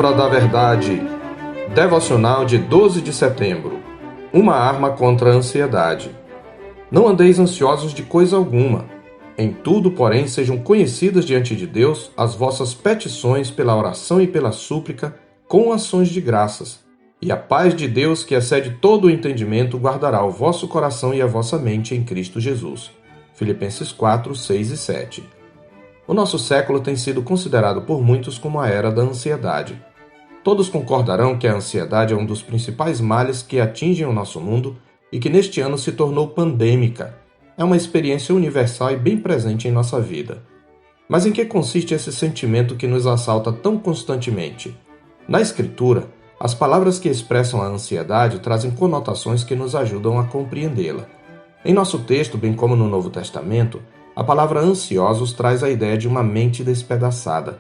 Palavra da Verdade, devocional de 12 de setembro. Uma arma contra a ansiedade. Não andeis ansiosos de coisa alguma. Em tudo, porém, sejam conhecidas diante de Deus as vossas petições pela oração e pela súplica, com ações de graças. E a paz de Deus, que excede todo o entendimento, guardará o vosso coração e a vossa mente em Cristo Jesus. Filipenses 4, 6 e 7. O nosso século tem sido considerado por muitos como a era da ansiedade. Todos concordarão que a ansiedade é um dos principais males que atingem o nosso mundo e que neste ano se tornou pandêmica. É uma experiência universal e bem presente em nossa vida. Mas em que consiste esse sentimento que nos assalta tão constantemente? Na Escritura, as palavras que expressam a ansiedade trazem conotações que nos ajudam a compreendê-la. Em nosso texto, bem como no Novo Testamento, a palavra ansiosos traz a ideia de uma mente despedaçada.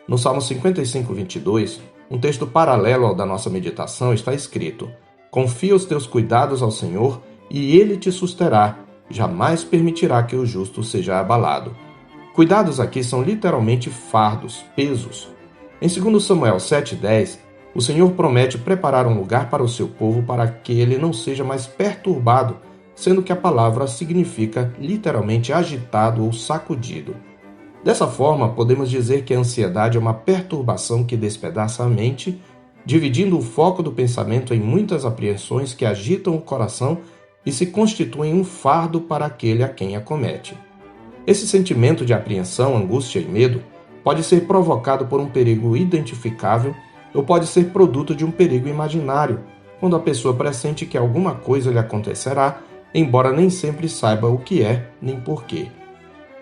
No Salmo 55, 22, um texto paralelo ao da nossa meditação, está escrito: confia os teus cuidados ao Senhor e Ele te susterá, jamais permitirá que o justo seja abalado. Cuidados aqui são literalmente fardos, pesos. Em 2 Samuel 7,10, o Senhor promete preparar um lugar para o seu povo para que ele não seja mais perturbado, sendo que a palavra significa literalmente agitado ou sacudido. Dessa forma, podemos dizer que a ansiedade é uma perturbação que despedaça a mente, dividindo o foco do pensamento em muitas apreensões que agitam o coração e se constituem um fardo para aquele a quem acomete. Esse sentimento de apreensão, angústia e medo pode ser provocado por um perigo identificável ou pode ser produto de um perigo imaginário, quando a pessoa pressente que alguma coisa lhe acontecerá, embora nem sempre saiba o que é nem porquê.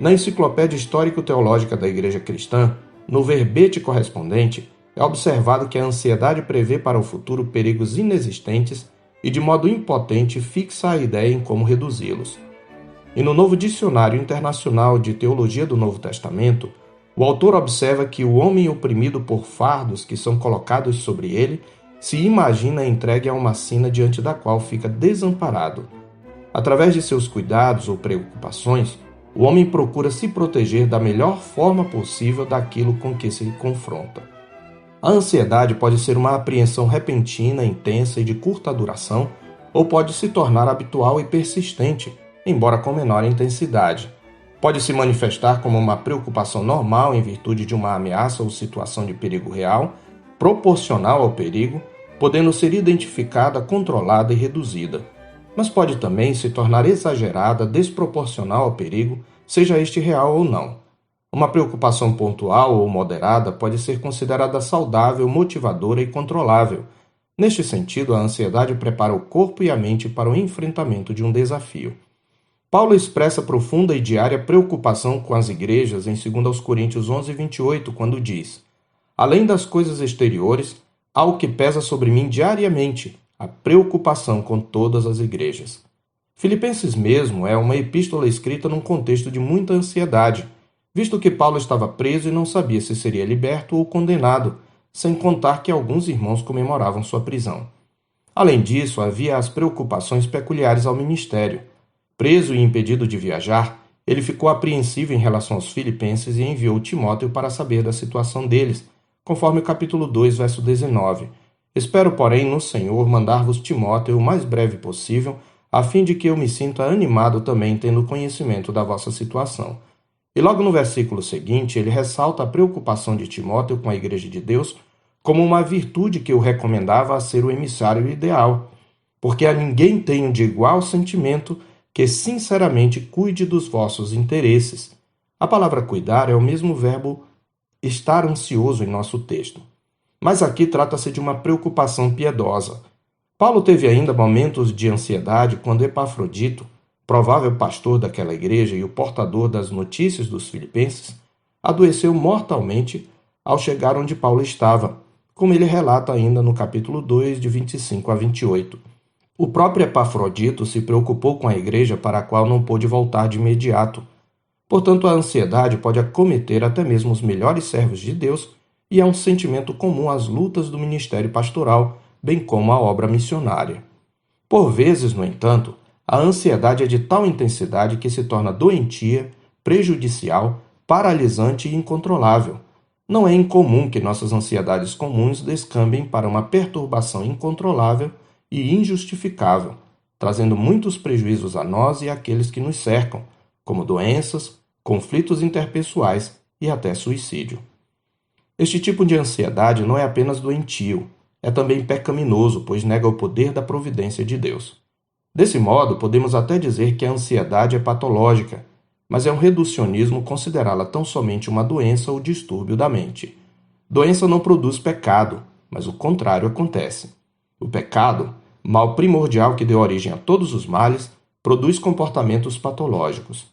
Na Enciclopédia Histórico-Teológica da Igreja Cristã, no verbete correspondente, é observado que a ansiedade prevê para o futuro perigos inexistentes e, de modo impotente, fixa a ideia em como reduzi-los. E no Novo Dicionário Internacional de Teologia do Novo Testamento, o autor observa que o homem oprimido por fardos que são colocados sobre ele se imagina entregue a uma sina diante da qual fica desamparado. Através de seus cuidados ou preocupações, o homem procura se proteger da melhor forma possível daquilo com que se confronta. A ansiedade pode ser uma apreensão repentina, intensa e de curta duração, ou pode se tornar habitual e persistente, embora com menor intensidade. Pode se manifestar como uma preocupação normal em virtude de uma ameaça ou situação de perigo real, proporcional ao perigo, podendo ser identificada, controlada e reduzida. Mas pode também se tornar exagerada, desproporcional ao perigo, seja este real ou não. Uma preocupação pontual ou moderada pode ser considerada saudável, motivadora e controlável. Neste sentido, a ansiedade prepara o corpo e a mente para o enfrentamento de um desafio. Paulo expressa profunda e diária preocupação com as igrejas em 2 Coríntios 11, 28, quando diz: além das coisas exteriores, há o que pesa sobre mim diariamente, a preocupação com todas as igrejas. Filipenses mesmo é uma epístola escrita num contexto de muita ansiedade, visto que Paulo estava preso e não sabia se seria liberto ou condenado, sem contar que alguns irmãos comemoravam sua prisão. Além disso, havia as preocupações peculiares ao ministério. Preso e impedido de viajar, ele ficou apreensivo em relação aos filipenses e enviou Timóteo para saber da situação deles, conforme o capítulo 2, verso 19. Espero, porém, no Senhor mandar-vos Timóteo o mais breve possível, a fim de que eu me sinta animado também tendo conhecimento da vossa situação. E logo no versículo seguinte, ele ressalta a preocupação de Timóteo com a Igreja de Deus como uma virtude que o recomendava a ser o emissário ideal, porque a ninguém tenho de igual sentimento que sinceramente cuide dos vossos interesses. A palavra cuidar é o mesmo verbo estar ansioso em nosso texto. Mas aqui trata-se de uma preocupação piedosa. Paulo teve ainda momentos de ansiedade quando Epafrodito, provável pastor daquela igreja e o portador das notícias dos filipenses, adoeceu mortalmente ao chegar onde Paulo estava, como ele relata ainda no capítulo 2, de 25 a 28. O próprio Epafrodito se preocupou com a igreja para a qual não pôde voltar de imediato. Portanto, a ansiedade pode acometer até mesmo os melhores servos de Deus e é um sentimento comum às lutas do ministério pastoral, bem como à obra missionária. Por vezes, no entanto, a ansiedade é de tal intensidade que se torna doentia, prejudicial, paralisante e incontrolável. Não é incomum que nossas ansiedades comuns descambem para uma perturbação incontrolável e injustificável, trazendo muitos prejuízos a nós e àqueles que nos cercam, como doenças, conflitos interpessoais e até suicídio. Este tipo de ansiedade não é apenas doentio, é também pecaminoso, pois nega o poder da providência de Deus. Desse modo, podemos até dizer que a ansiedade é patológica, mas é um reducionismo considerá-la tão somente uma doença ou distúrbio da mente. Doença não produz pecado, mas o contrário acontece. O pecado, mal primordial que deu origem a todos os males, produz comportamentos patológicos.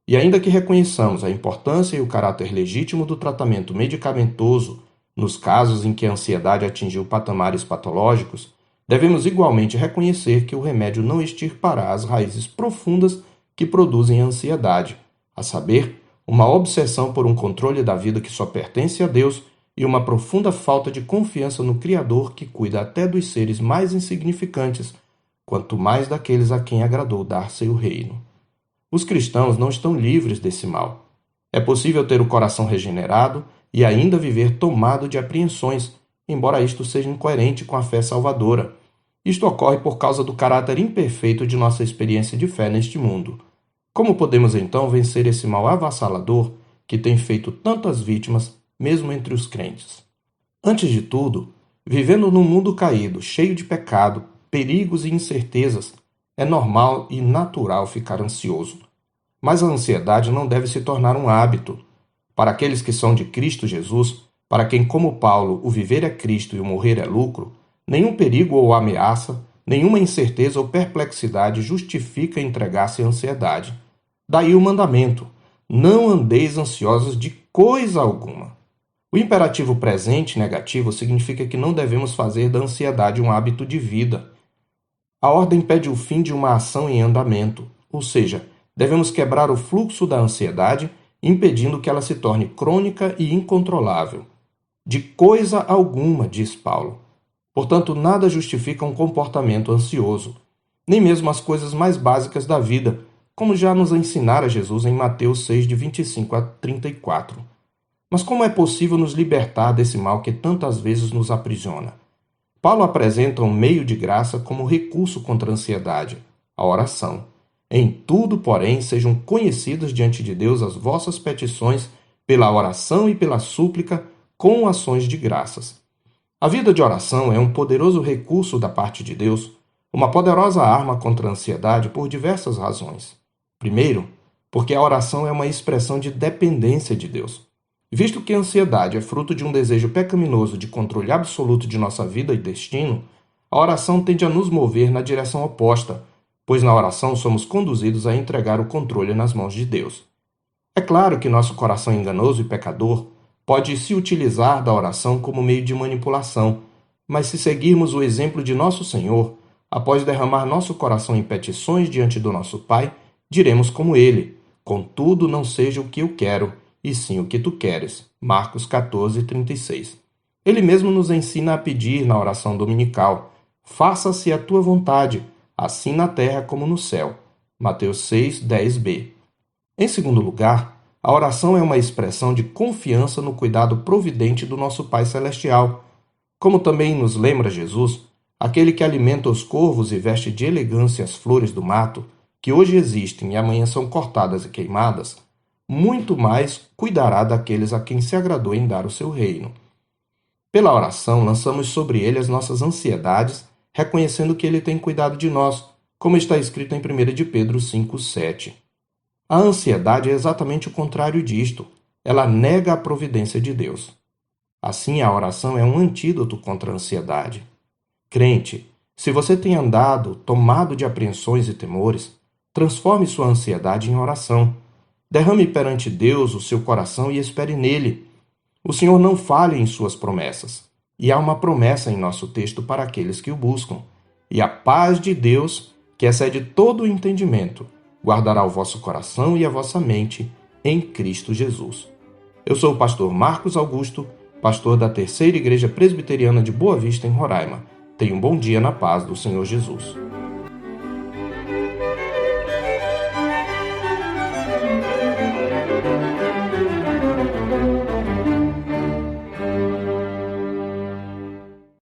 E ainda que reconheçamos a importância e o caráter legítimo do tratamento medicamentoso nos casos em que a ansiedade atingiu patamares patológicos, devemos igualmente reconhecer que o remédio não extirpará as raízes profundas que produzem a ansiedade, a saber, uma obsessão por um controle da vida que só pertence a Deus e uma profunda falta de confiança no Criador que cuida até dos seres mais insignificantes, quanto mais daqueles a quem agradou dar seu reino. Os cristãos não estão livres desse mal. É possível ter o coração regenerado e ainda viver tomado de apreensões, embora isto seja incoerente com a fé salvadora. Isto ocorre por causa do caráter imperfeito de nossa experiência de fé neste mundo. Como podemos então vencer esse mal avassalador que tem feito tantas vítimas, mesmo entre os crentes? Antes de tudo, vivendo num mundo caído, cheio de pecado, perigos e incertezas, é normal e natural ficar ansioso. Mas a ansiedade não deve se tornar um hábito. Para aqueles que são de Cristo Jesus, para quem, como Paulo, o viver é Cristo e o morrer é lucro, nenhum perigo ou ameaça, nenhuma incerteza ou perplexidade justifica entregar-se à ansiedade. Daí o mandamento: não andeis ansiosos de coisa alguma. O imperativo presente negativo significa que não devemos fazer da ansiedade um hábito de vida. A ordem pede o fim de uma ação em andamento, ou seja, devemos quebrar o fluxo da ansiedade, impedindo que ela se torne crônica e incontrolável. De coisa alguma, diz Paulo. Portanto, nada justifica um comportamento ansioso, nem mesmo as coisas mais básicas da vida, como já nos ensinara Jesus em Mateus 6, de 25 a 34. Mas como é possível nos libertar desse mal que tantas vezes nos aprisiona? Paulo apresenta um meio de graça como recurso contra a ansiedade, a oração. Em tudo, porém, sejam conhecidas diante de Deus as vossas petições pela oração e pela súplica com ações de graças. A vida de oração é um poderoso recurso da parte de Deus, uma poderosa arma contra a ansiedade por diversas razões. Primeiro, porque a oração é uma expressão de dependência de Deus. Visto que a ansiedade é fruto de um desejo pecaminoso de controle absoluto de nossa vida e destino, a oração tende a nos mover na direção oposta, pois na oração somos conduzidos a entregar o controle nas mãos de Deus. É claro que nosso coração enganoso e pecador pode se utilizar da oração como meio de manipulação, mas se seguirmos o exemplo de nosso Senhor, após derramar nosso coração em petições diante do nosso Pai, diremos como ele: contudo, não seja o que eu quero, e sim o que tu queres. Marcos 14, 36. Ele mesmo nos ensina a pedir na oração dominical: faça-se a tua vontade, assim na terra como no céu. Mateus 6, 10b. Em segundo lugar, a oração é uma expressão de confiança no cuidado providente do nosso Pai Celestial. Como também nos lembra Jesus, aquele que alimenta os corvos e veste de elegância as flores do mato, que hoje existem e amanhã são cortadas e queimadas, muito mais cuidará daqueles a quem se agradou em dar o seu reino. Pela oração, lançamos sobre ele as nossas ansiedades, reconhecendo que ele tem cuidado de nós, como está escrito em 1 de Pedro 5,7. A ansiedade é exatamente o contrário disto. Ela nega a providência de Deus. Assim, a oração é um antídoto contra a ansiedade. Crente, se você tem andado tomado de apreensões e temores, transforme sua ansiedade em oração. Derrame perante Deus o seu coração e espere nele. O Senhor não falha em suas promessas. E há uma promessa em nosso texto para aqueles que o buscam. E a paz de Deus, que excede todo o entendimento, guardará o vosso coração e a vossa mente em Cristo Jesus. Eu sou o pastor Marcos Augusto, pastor da Terceira Igreja Presbiteriana de Boa Vista, em Roraima. Tenha um bom dia na paz do Senhor Jesus.